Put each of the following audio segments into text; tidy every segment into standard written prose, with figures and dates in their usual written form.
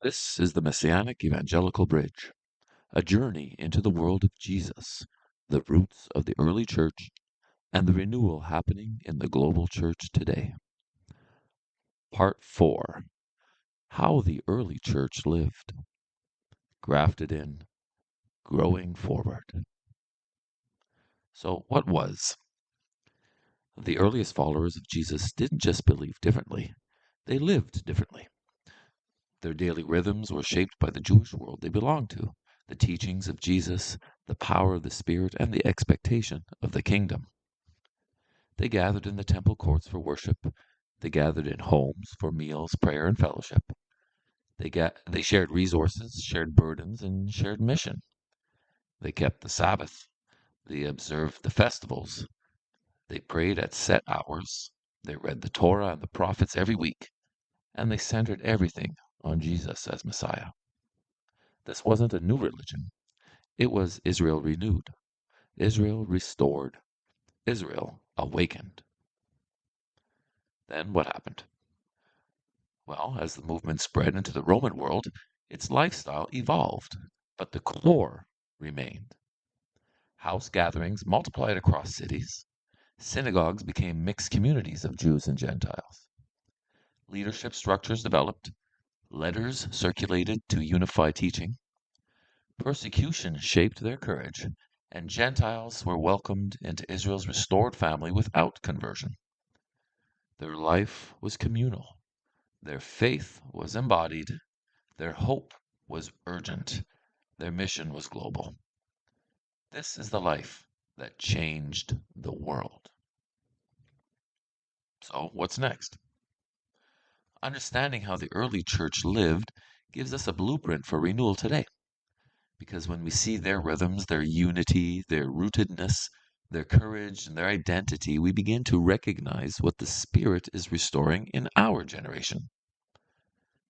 This is the Messianic Evangelical Bridge, a journey into the world of Jesus, the roots of the early church, and the renewal happening in the global church today. Part 4: How the early church lived. Grafted in, growing forward. So, what was? The earliest followers of Jesus didn't just believe differently, they lived differently. Their daily rhythms were shaped by the Jewish world they belonged to, the teachings of Jesus, the power of the Spirit, and the expectation of the kingdom. They gathered in the temple courts for worship. They gathered in homes for meals, prayer, and fellowship. They shared resources, shared burdens, and shared mission. They kept the Sabbath. They observed the festivals. They prayed at set hours. They read the Torah and the prophets every week. And they centered everything on Jesus as Messiah. This wasn't a new religion. It was Israel renewed, Israel restored, Israel awakened. Then what happened? Well, as the movement spread into the Roman world, its lifestyle evolved, but the core remained. House gatherings multiplied across cities. Synagogues became mixed communities of Jews and Gentiles. Leadership structures developed. Letters circulated to unify teaching. Persecution shaped their courage, and Gentiles were welcomed into Israel's restored family without conversion. Their life was communal. Their faith was embodied. Their hope was urgent. Their mission was global. This is the life that changed the world. So, what's next? Understanding how the early church lived gives us a blueprint for renewal today. Because when we see their rhythms, their unity, their rootedness, their courage, and their identity, we begin to recognize what the Spirit is restoring in our generation.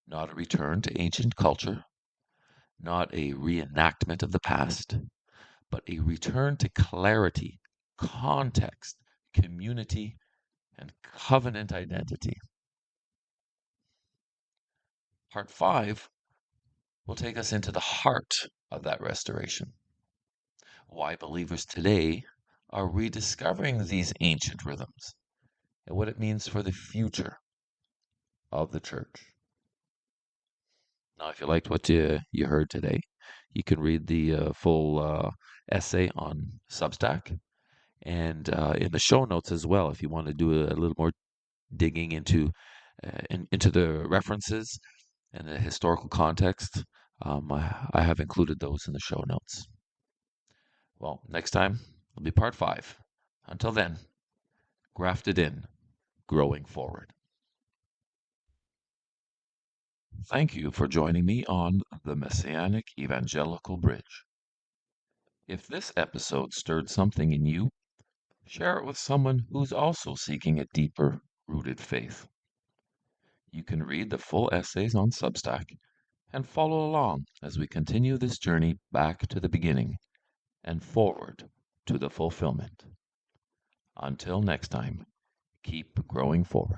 Not a return to ancient culture, not a reenactment of the past, but a return to clarity, context, community, and covenant identity. Part 5 will take us into the heart of that restoration. Why believers today are rediscovering these ancient rhythms and what it means for the future of the church. Now, if you liked what you heard today, you can read the full essay on Substack and in the show notes as well. If you want to do a little more digging into the references and the historical context, I have included those in the show notes. Well, next time will be part 5. Until then, grafted in, growing forward. Thank you for joining me on the Messianic Evangelical Bridge. If this episode stirred something in you, share it with someone who's also seeking a deeper rooted faith. You can read the full essays on Substack and follow along as we continue this journey back to the beginning and forward to the fulfillment. Until next time, keep growing forward.